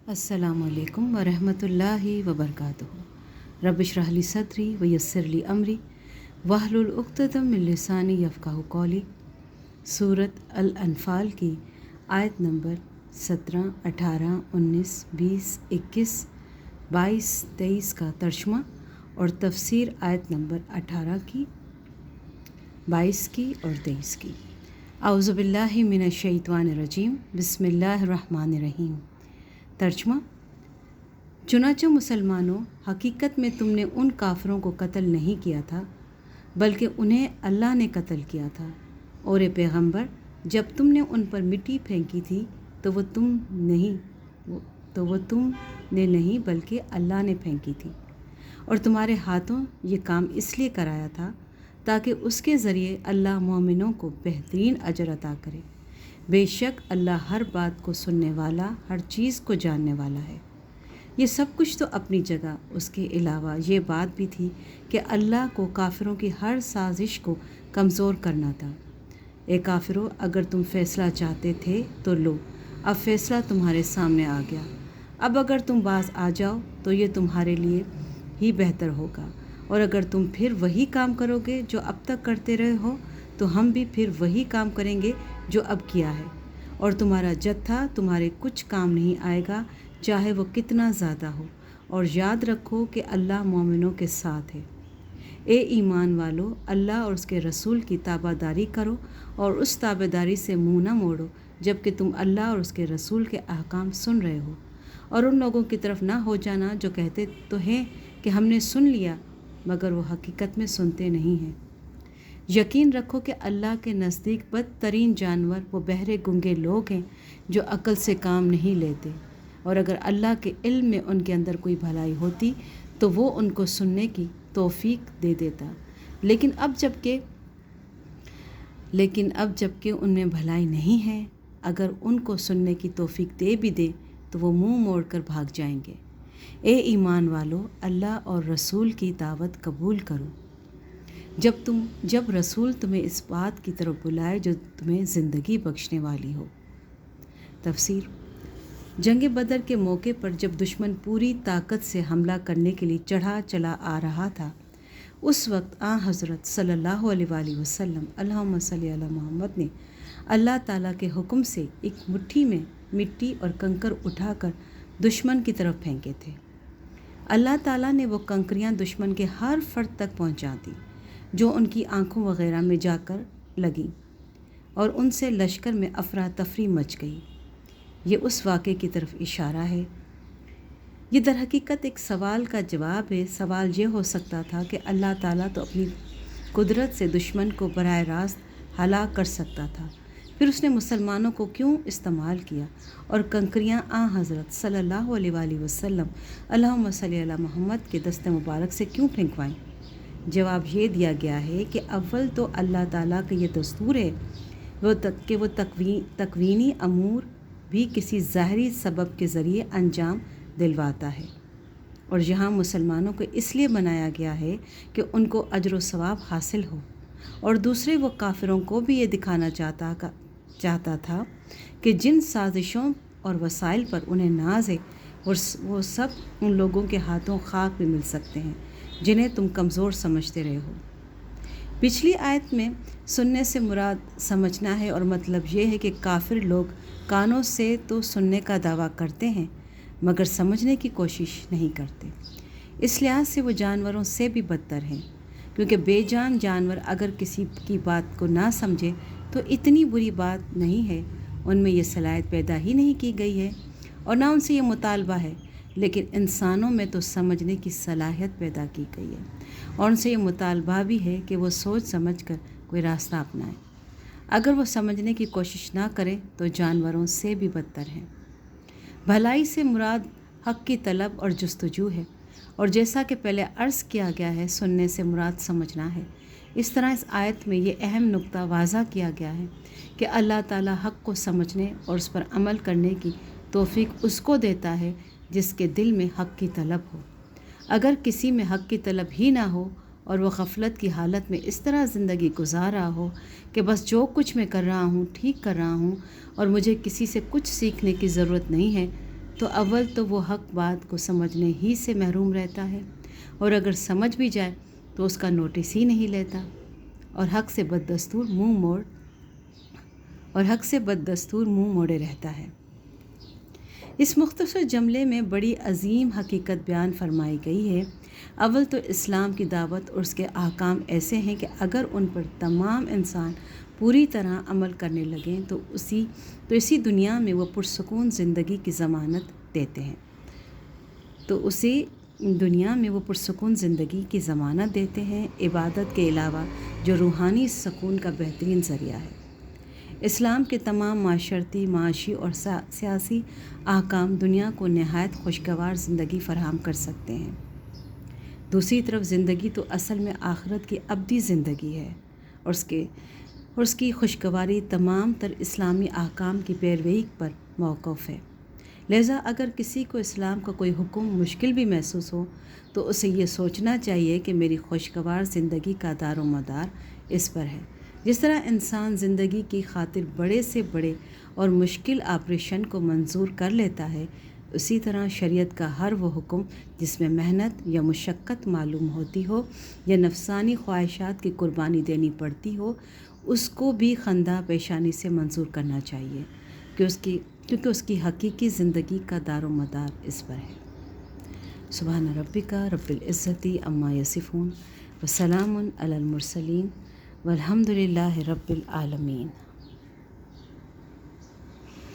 अस्सलामु अलैकुम वरहमतुल्लाहि वबरकातुहू। रब्बिश रह ली सदरी वयस्सिर ली अमरी वहलुल उक़्दतम मिन लिसानी यफ़क़हू क़ौली। सूरत अल अनफ़ाल की आयत नंबर 17, 18, 19, 20, 21, 22, 23 का तर्जुमा और तफसीर आयत नंबर 18 की, 22 की और 23 की। औज़ु बिल्लाहि मिनश शैतानिर रजीम, बिस्मिल्लाहिर रहमानिर रहीम। तर्जुमा। चुनांचे मुसलमानों, हकीकत में तुमने उन काफिरों को कत्ल नहीं किया था बल्कि उन्हें अल्लाह ने कत्ल किया था। और ए पैगंबर, जब तुमने उन पर मिट्टी फेंकी थी तो वो तुमने नहीं बल्कि अल्लाह ने फेंकी थी। और तुम्हारे हाथों ये काम इसलिए कराया था ताकि उसके ज़रिए अल्लाह मोमिनों को बेहतरीन अजर अता करे। बेशक अल्लाह हर बात को सुनने वाला, हर चीज़ को जानने वाला है। ये सब कुछ तो अपनी जगह, उसके अलावा ये बात भी थी कि अल्लाह को काफिरों की हर साजिश को कमज़ोर करना था। ए काफिरों, अगर तुम फ़ैसला चाहते थे तो लो, अब फ़ैसला तुम्हारे सामने आ गया। अब अगर तुम बाज आ जाओ तो ये तुम्हारे लिए ही बेहतर होगा। और अगर तुम फिर वही काम करोगे जो अब तक करते रहे हो तो हम भी फिर वही काम करेंगे जो अब किया है। और तुम्हारा जत्था तुम्हारे कुछ काम नहीं आएगा, चाहे वो कितना ज़्यादा हो। और याद रखो कि अल्लाह मोमिनों के साथ है। ए ईमान वालो, अल्लाह और उसके रसूल की ताबादारी करो और उस ताबादारी से मुँह न मोड़ो जबकि तुम अल्लाह और उसके रसूल के अहकाम सुन रहे हो। और उन लोगों की तरफ ना हो जाना जो कहते तो हैं कि हमने सुन लिया, मगर वो हकीकत में सुनते नहीं हैं। यकीन रखो कि अल्लाह के नज़दीक बदतरीन जानवर वो बहरे गूंगे लोग हैं जो अक्ल से काम नहीं लेते। और अगर अल्लाह के इल्म में उनके अंदर कोई भलाई होती तो वो उनको सुनने की तौफीक दे देता, लेकिन अब जबकि उनमें भलाई नहीं है, अगर उनको सुनने की तौफीक दे भी दे तो वो मुंह मोड़कर भाग जाएंगे। ए ईमान वालो, अल्लाह और रसूल की दावत कबूल करो जब रसूल तुम्हें इस बात की तरफ बुलाए जो तुम्हें ज़िंदगी बख्शने वाली हो। तफसीर। जंग बदर के मौके पर जब दुश्मन पूरी ताकत से हमला करने के लिए चढ़ा चला आ रहा था, उस वक्त हज़रत सल्लल्लाहु अलैहि वसल्लम अल्लाहुम्मा सल्ली अला मोहम्मद ने अल्लाह ताला के हुक्म से एक मुट्ठी में मिट्टी और कंकर उठाकर दुश्मन की तरफ फेंके थे। अल्लाह ताला ने वो कंकरियाँ दुश्मन के हर फर्द तक पहुँचा दी जो उनकी आँखों वगैरह में जाकर लगी, और उनसे लश्कर में अफरा तफरी मच गई। ये उस वाक़े की तरफ इशारा है। ये दर हकीकत एक सवाल का जवाब है। सवाल ये हो सकता था कि अल्लाह ताला तो अपनी कुदरत से दुश्मन को बराह रास्त हलाक कर सकता था, फिर उसने मुसलमानों को क्यों इस्तेमाल किया और कंकरियाँ हज़रत सल्लल्लाहु अलैहि वसल्लम अल्लाहुम्मा सल्ली अला मोहम्मद के दस्ते मुबारक से क्यों फेंकवाईं? जवाब ये दिया गया है कि अव्वल तो अल्लाह ताला का ये दस्तूर है वो तकवीनी अमूर भी किसी ज़ाहरी सबब के ज़रिए अंजाम दिलवाता है, और यहाँ मुसलमानों को इसलिए बनाया गया है कि उनको अजर व सवाब हासिल हो। और दूसरे वो काफिरों को भी ये दिखाना चाहता था कि जिन साजिशों और वसाइल पर उन्हें नाज है वो सब उन लोगों के हाथों खाक भी मिल सकते हैं जिन्हें तुम कमज़ोर समझते रहे हो। पिछली आयत में सुनने से मुराद समझना है, और मतलब ये है कि काफिर लोग कानों से तो सुनने का दावा करते हैं मगर समझने की कोशिश नहीं करते। इस लिहाज से वो जानवरों से भी बदतर हैं, क्योंकि बेजान जानवर अगर किसी की बात को ना समझे तो इतनी बुरी बात नहीं है। उनमें ये सलाहियत पैदा ही नहीं की गई है और ना उनसे ये मुतालबा है, लेकिन इंसानों में तो समझने की सलाहियत पैदा की गई है और उनसे ये मुतालबा भी है कि वो सोच समझ कर कोई रास्ता अपनाएं। अगर वो समझने की कोशिश ना करें तो जानवरों से भी बदतर हैं। भलाई से मुराद हक़ की तलब और जुस्तजू है, और जैसा कि पहले अर्ज़ किया गया है, सुनने से मुराद समझना है। इस तरह इस आयत में ये अहम नुक्ता वाज़ा किया गया है कि अल्लाह ताला हक़ को समझने और उस पर अमल करने की तौफ़ीक उसको देता है जिसके दिल में हक़ की तलब हो। अगर किसी में हक़ की तलब ही ना हो और वह गफलत की हालत में इस तरह ज़िंदगी गुजार रहा हो कि बस जो कुछ मैं कर रहा हूँ ठीक कर रहा हूँ और मुझे किसी से कुछ सीखने की ज़रूरत नहीं है, تو اول تو وہ حق بات کو سمجھنے ہی سے محروم رہتا ہے، اور اگر سمجھ بھی جائے تو اس کا نوٹس ہی نہیں لیتا، اور حق سے بددستور منہ موڑے رہتا ہے۔ اس مختصر جملے میں بڑی عظیم حقیقت بیان فرمائی گئی ہے۔ اول تو اسلام کی دعوت اور اس کے احکام ایسے ہیں کہ اگر ان پر تمام انسان پوری طرح عمل کرنے لگیں تو اسی دنیا میں وہ پرسکون زندگی کی ضمانت دیتے ہیں، عبادت کے علاوہ جو روحانی سکون کا بہترین ذریعہ ہے۔ اسلام کے تمام معاشرتی، معاشی اور سیاسی احکام دنیا کو نہایت خوشگوار زندگی فراہم کر سکتے ہیں۔ دوسری طرف زندگی تو اصل میں آخرت کی ابدی زندگی ہے، اور اس کی خوشگواری تمام تر اسلامی احکام کی پیروی پر موقوف ہے۔ لہذا اگر کسی کو اسلام کا کوئی حکم مشکل بھی محسوس ہو تو اسے یہ سوچنا چاہیے کہ میری خوشگوار زندگی کا دار و مدار اس پر ہے۔ جس طرح انسان زندگی کی خاطر بڑے سے بڑے اور مشکل آپریشن کو منظور کر لیتا ہے، اسی طرح شریعت کا ہر وہ حکم جس میں محنت یا مشقت معلوم ہوتی ہو یا نفسانی خواہشات کی قربانی دینی پڑتی ہو، اس کو بھی خندہ پیشانی سے منظور کرنا چاہیے، کیونکہ اس کی حقیقی زندگی کا دار و مدار اس پر ہے۔ سبحان ربک رب العزت عما یصفون وسلام علی المرسلین والحمد للہ رب العالمین۔